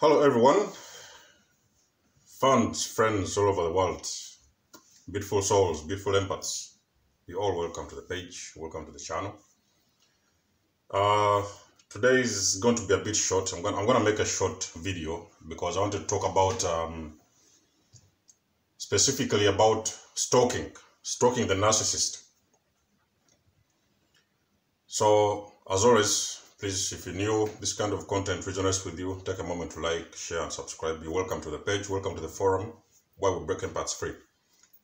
Hello everyone, fans, friends all over the world, beautiful souls, beautiful empaths. You're all welcome to the page, welcome to the channel. Today is going to be a bit short. I'm gonna make a short video because I want to talk about specifically about stalking the narcissist. So as always, please, if you're new, this kind of content resonates with you, take a moment to like, share, and subscribe. You're welcome to the page, welcome to the forum, where we break empaths free.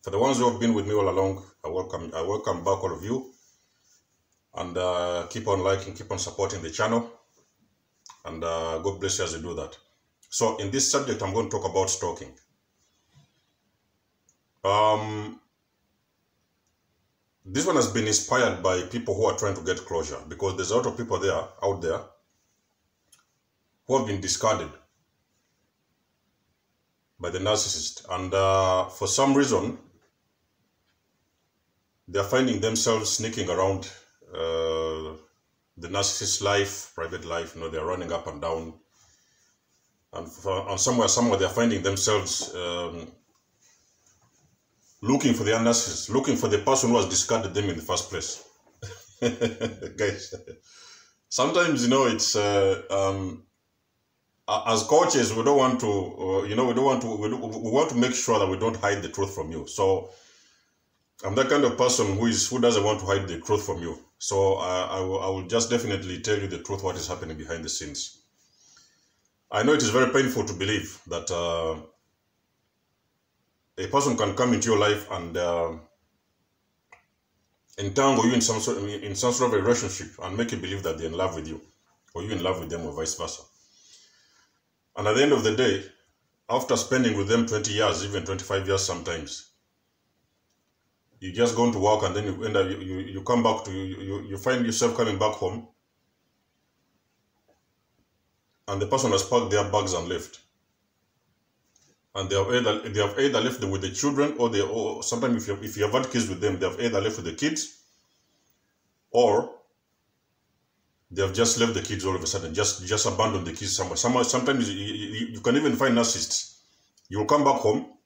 For the ones who have been with me all along, I welcome back all of you. And keep on liking, keep on supporting the channel. And God bless you as you do that. So in this subject, I'm going to talk about stalking. This one has been inspired by people who are trying to get closure, because there's a lot of people out there who have been discarded by the narcissist, and for some reason they are finding themselves sneaking around the narcissist's life, private life. You know, they're running up and down, and somewhere they're finding themselves looking for the narcissist, looking for the person who has discarded them in the first place. Guys, sometimes, you know, it's as coaches, we don't want to, we want to make sure that we don't hide the truth from you. So I'm that kind of person who doesn't want to hide the truth from you. So I will just definitely tell you the truth, what is happening behind the scenes. I know it is very painful to believe that a person can come into your life and entangle you in some sort of a relationship and make you believe that they're in love with you, or you in love with them, or vice versa. And at the end of the day, after spending with them 20 years, even 25 years sometimes, you just go to work, and then you end up, you come back to, you find yourself coming back home, and the person has packed their bags and left. And they have either left with the children, or sometimes if you have had kids with them, they have either left with the kids, or they have just left the kids all of a sudden, just abandoned the kids somewhere. Sometimes you can even find narcissists. You'll come back home,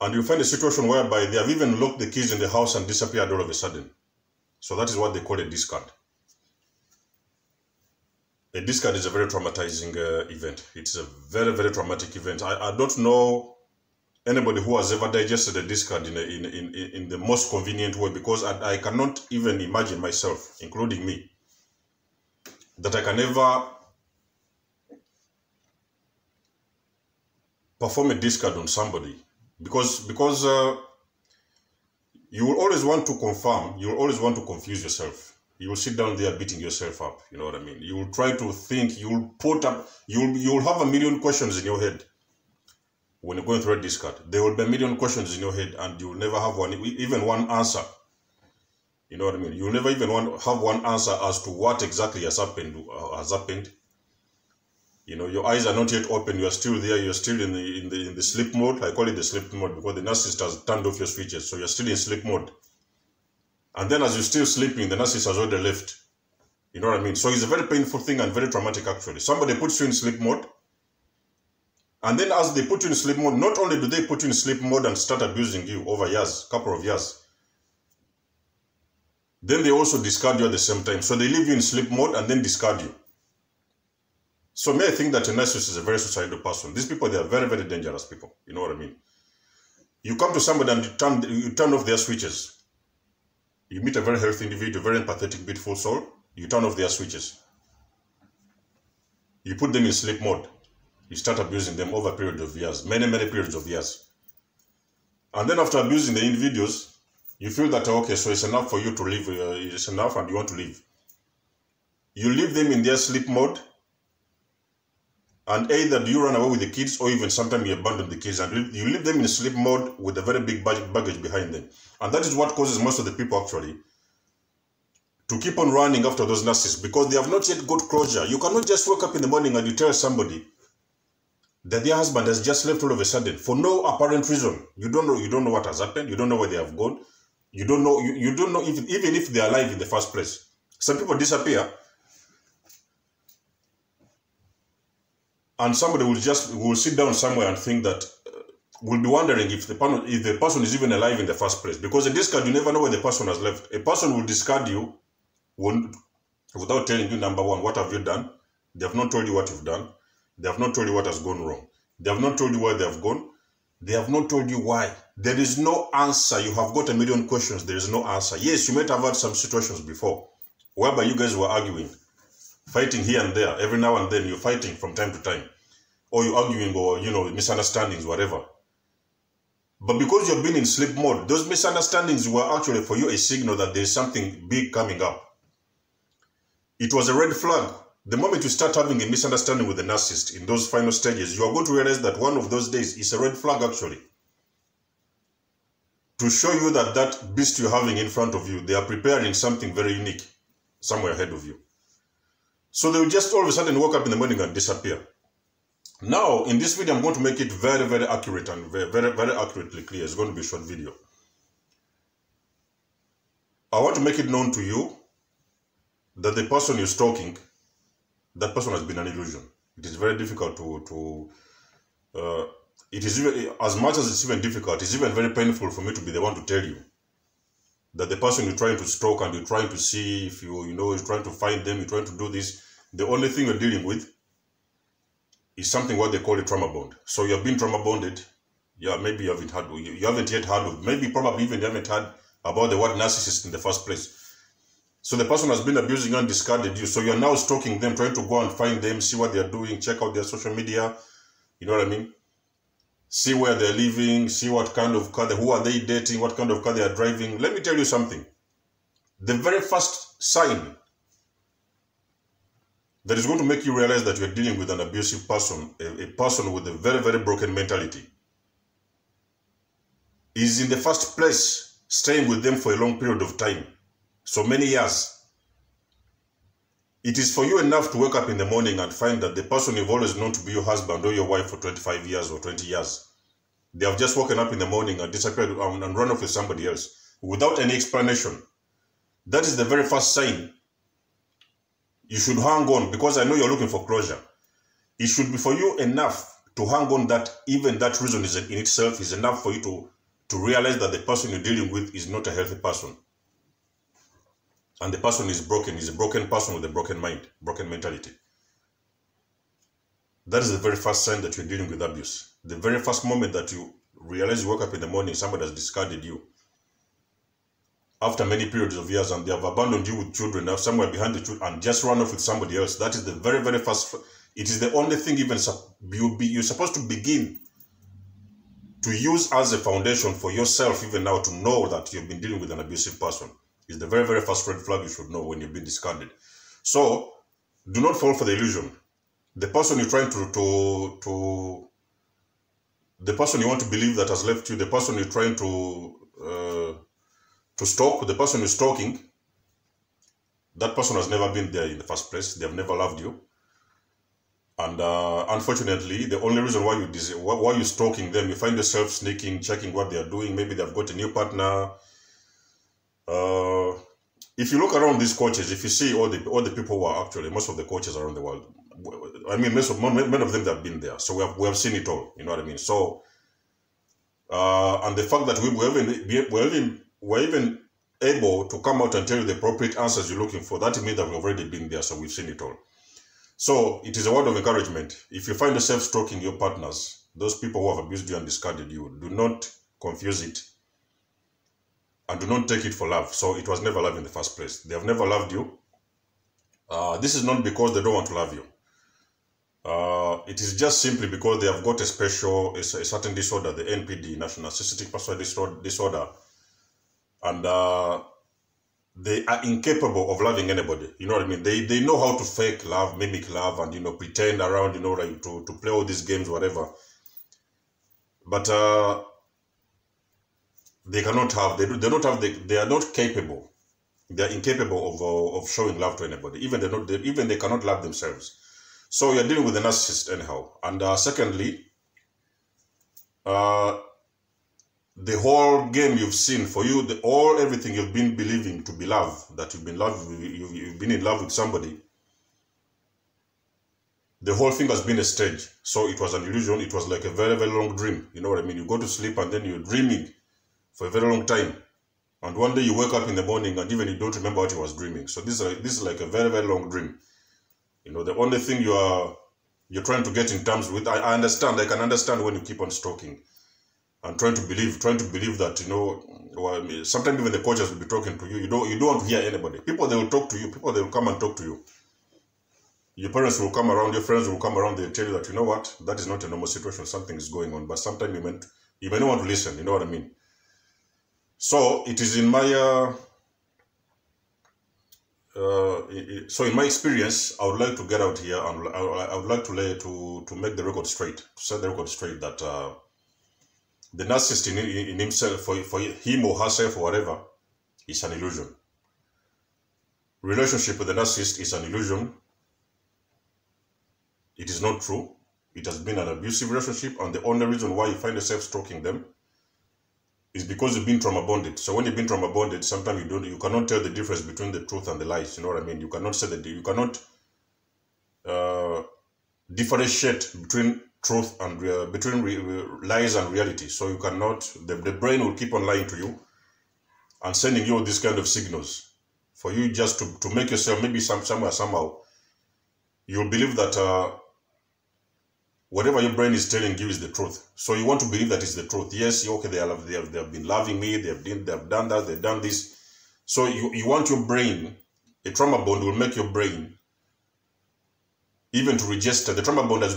and you'll find a situation whereby they have even locked the kids in the house and disappeared all of a sudden. So that is what they call a discard. A discard is a very traumatizing event. It's a very, very traumatic event. I don't know anybody who has ever digested a discard in the most convenient way, because I cannot even imagine myself, including me, that I can ever perform a discard on somebody, because you will always want to confirm, you will always want to confuse yourself. You will sit down there beating yourself up, you know what I mean? You will try to think, you will have a million questions in your head when you're going through a discard. There will be a million questions in your head, and you will never have even one answer. You know what I mean? You will never even have one answer as to what exactly has happened. You know, your eyes are not yet open. You are still there. You're still in the sleep mode. I call it the sleep mode because the narcissist has turned off your switches, so you're still in sleep mode. And then as you're still sleeping, the narcissist has already left. You know what I mean? So it's a very painful thing and very traumatic, actually. Somebody puts you in sleep mode, and then as they put you in sleep mode, not only do they put you in sleep mode and start abusing you over years, couple of years, then they also discard you at the same time. So they leave you in sleep mode and then discard you. So may I think that a narcissist is a very suicidal person. These people, they are very, very dangerous people. You know what I mean? You come to somebody and you turn off their switches. You meet a very healthy individual, very empathetic, beautiful soul. You turn off their switches. You put them in sleep mode. You start abusing them over a period of years, many, many periods of years. And then after abusing the individuals, you feel that, okay, so it's enough for you to leave. It's enough, and you want to leave. You leave them in their sleep mode, and either you run away with the kids, or even sometimes you abandon the kids, and you leave them in sleep mode with a very big baggage behind them. And that is what causes most of the people, actually, to keep on running after those narcissists, because they have not yet got closure. You cannot just wake up in the morning and you tell somebody that their husband has just left all of a sudden for no apparent reason. You don't know what has happened. You don't know where they have gone. You don't know even if they are alive in the first place. Some people disappear, and somebody will sit down somewhere and think that, will be wondering if the person is even alive in the first place. Because in this card, you never know where the person has left. A person will discard you without telling you, number one, what have you done? They have not told you what you've done. They have not told you what has gone wrong. They have not told you where they have gone. They have not told you why. There is no answer. You have got a million questions. There is no answer. Yes, you might have had some situations before whereby you guys were arguing, fighting here and there. Every now and then you're fighting from time to time. Or you're arguing or, misunderstandings, whatever. But because you've been in sleep mode, those misunderstandings were actually for you a signal that there's something big coming up. It was a red flag. The moment you start having a misunderstanding with the narcissist in those final stages, you are going to realize that one of those days is a red flag actually. To show you that that beast you're having in front of you, they are preparing something very unique somewhere ahead of you. So they will just all of a sudden wake up in the morning and disappear. Now, in this video, I'm going to make it very, very accurate and very, very accurately clear. It's going to be a short video. I want to make it known to you that the person you're stalking, that person has been an illusion. It is very difficult it is even, as much as it's even difficult, it's even very painful for me to be the one to tell you that the person you're trying to stalk and you're trying to see if you're trying to find them, you're trying to do this, the only thing you're dealing with is something what they call a trauma bond. So you have been trauma bonded. Yeah, maybe you haven't yet heard of, maybe probably even you haven't heard about the word narcissist in the first place. So the person has been abusing you and discarded you. So you're now stalking them, trying to go and find them, see what they're doing, check out their social media. You know what I mean? See where they're living, see what kind of car, who are they dating, what kind of car they are driving. Let me tell you something. The very first sign that is going to make you realize that you're dealing with an abusive person, a person with a very, very broken mentality, is in the first place staying with them for a long period of time, so many years. It is for you enough to wake up in the morning and find that the person you've always known to be your husband or your wife for 25 years or 20 years, they have just woken up in the morning and disappeared and run off with somebody else without any explanation. That is the very first sign. You should hang on, because I know you're looking for closure. It should be for you enough to hang on that even that reason is in itself is enough for you to realize that the person you're dealing with is not a healthy person. And the person is broken, is a broken person with a broken mind, broken mentality. That is the very first sign that you're dealing with abuse. The very first moment that you realize you wake up in the morning, somebody has discarded you. After many periods of years, and they have abandoned you with children, now somewhere behind the children, and just run off with somebody else. That is the very, very first. It is the only thing even you're supposed to begin to use as a foundation for yourself, even now, to know that you've been dealing with an abusive person. It's the very, very first red flag you should know when you've been discarded. So, do not fall for the illusion. The person you're trying the person you want to believe that has left you, the person you're trying to stalk, the person you're stalking, that person has never been there in the first place. They have never loved you. And unfortunately, the only reason why you're stalking them, you find yourself sneaking, checking what they are doing. Maybe they've got a new partner. If you look around these coaches, if you see all the people who are actually, most of the coaches around the world, I mean, many of them have been there. So we have seen it all. You know what I mean? So, and the fact that we're even able to come out and tell you the appropriate answers you're looking for, that means that we've already been there. So we've seen it all. So it is a word of encouragement. If you find yourself stalking your partners, those people who have abused you and discarded you, do not confuse it. And do not take it for love. So it was never love in the first place. They have never loved you. This is not because they don't want to love you. It is just simply because they have got a certain disorder, the NPD, National Narcissistic Personality Disorder. And they are incapable of loving anybody. You know what I mean? They know how to fake love, mimic love, and, pretend around, like to play all these games, whatever. But they cannot have, they are not capable. They are incapable of showing love to anybody. Even they cannot love themselves. So you're dealing with a narcissist anyhow. And secondly, the whole game you've seen for you, everything you've been believing to be love, that you've been in love with somebody, the whole thing has been a stage. So it was an illusion. It was like a very, very long dream. You know what I mean? You go to sleep and then you're dreaming for a very long time. And one day you wake up in the morning and even you don't remember what you was dreaming. So this is like a very, very long dream. You know, the only thing you're trying to get in terms with, I understand, I can understand when you keep on stalking and trying to believe that, you know, well, sometimes even the coaches will be talking to you. You don't want to hear anybody. People, they will talk to you. People, they will come and talk to you. Your parents will come around, your friends will come around, they'll tell you that, you know what, that is not a normal situation, something is going on. But sometimes you may not want to listen, you know what I mean? So it is in my so in my experience, I would like to get out here and I would like to make the record straight, to set the record straight that the narcissist in himself, for him or herself or whatever, is an illusion. Relationship with the narcissist is an illusion. It is not true. It has been an abusive relationship, and the only reason why you find yourself stalking them is because you've been trauma bonded. So when you've been trauma bonded, sometimes you cannot tell the difference between the truth and the lies. You know what I mean? You cannot say that you cannot differentiate between truth and between lies and reality. So you cannot. The brain will keep on lying to you and sending you these kind of signals for you just to make yourself maybe somehow you'll believe that whatever your brain is telling you is the truth. So you want to believe that it's the truth. Yes, okay, they have been loving me, they have done that, they've done this. So you want your brain, a trauma bond will make your brain even to register. The trauma bond has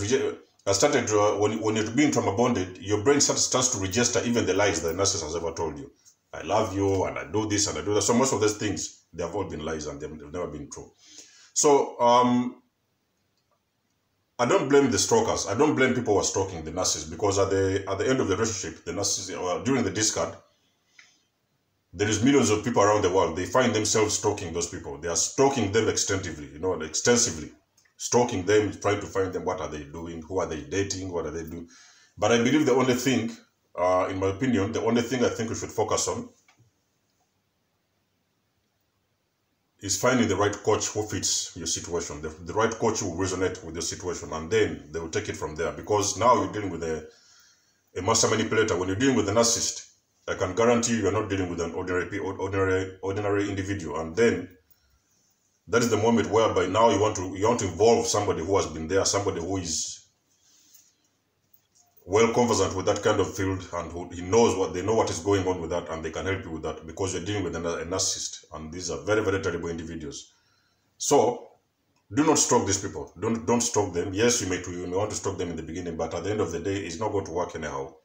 started when you're being trauma bonded, your brain starts to register even the lies that the narcissist has ever told you. I love you, and I do this, and I do that. So most of those things, they have all been lies, and they've never been true. So I don't blame the stalkers. I don't blame people who are stalking the narcissist, because at the end of the relationship, the narcissist, during the discard, there is millions of people around the world. They find themselves stalking those people. They are stalking them extensively, extensively. Stalking them, trying to find them. What are they doing? Who are they dating? What are they doing? But I believe the only thing, in my opinion, the only thing I think we should focus on is finding the right coach who fits your situation, the right coach who will resonate with your situation, and then they will take it from there. Because now you're dealing with a master manipulator. When you're dealing with a narcissist, I can guarantee you're not dealing with an ordinary individual. And then that is the moment whereby now you want to involve somebody who has been there, somebody who is well conversant with that kind of field, and who they know what is going on with that, and they can help you with that, because you're dealing with a narcissist, and these are very, very terrible individuals. So do not stalk these people. Don't stalk them. Yes, you may want to stalk them in the beginning, but at the end of the day, it's not going to work anyhow,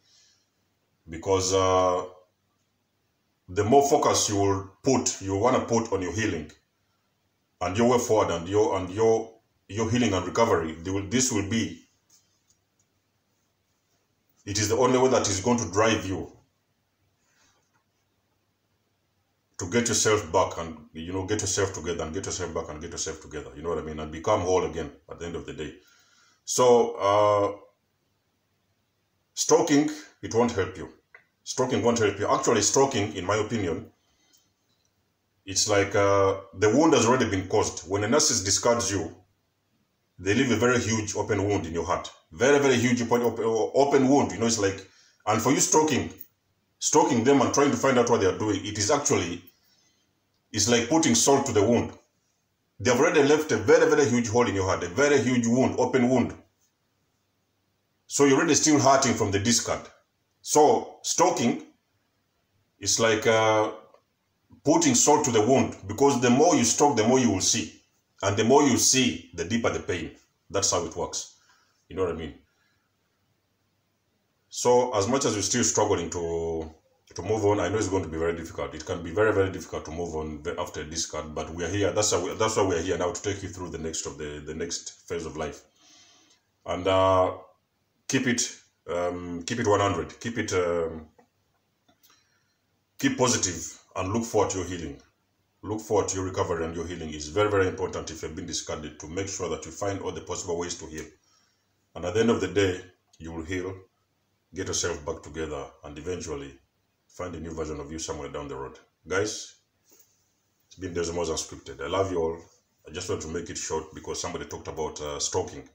because the more focus you want to put on your healing and your way forward and your healing and recovery, it is the only way that is going to drive you to get yourself back and, get yourself together and get yourself back and get yourself together. You know what I mean? And become whole again at the end of the day. So, stalking, it won't help you. Stalking won't help you. Actually, stalking, in my opinion, it's like the wound has already been caused. When a narcissist discards you, they leave a very huge open wound in your heart. Very, very huge open wound. It's like, and for you stalking them and trying to find out what they are doing, it's like putting salt to the wound. They've already left a very, very huge hole in your heart, a very huge wound, open wound. So you're already still hurting from the discard. So stalking is like putting salt to the wound, because the more you stalk, the more you will see. And the more you see, the deeper the pain. That's how it works. You know what I mean? So as much as you're still struggling to move on, I know it's going to be very difficult. It can be very, very difficult to move on after a discard, but we are here. That's why we are here now, to take you through the next phase of life. And keep it 100. Keep positive and look forward to your healing. Look forward to your recovery and your healing. Is very, very important if you've been discarded, to make sure that you find all the possible ways to heal. And at the end of the day, you will heal, get yourself back together, and eventually find a new version of you somewhere down the road. Guys, it's been Desmos Unscripted. I love you all. I just want to make it short because somebody talked about stalking.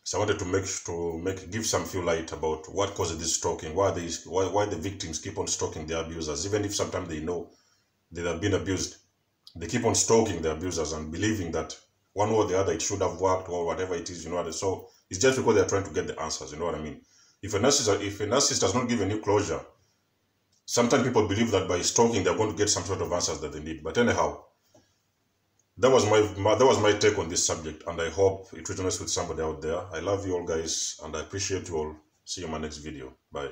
So I wanted to give some few light about what causes this stalking, why the victims keep on stalking their abusers, even if sometimes they know they have been abused. They keep on stalking the abusers and believing that one way or the other it should have worked or whatever it is, you know. So it's just because they're trying to get the answers, you know what I mean? If a narcissist does not give any closure, sometimes people believe that by stalking they're going to get some sort of answers that they need. But anyhow, that was my take on this subject, and I hope it resonates with somebody out there. I love you all, guys, and I appreciate you all. See you in my next video. Bye.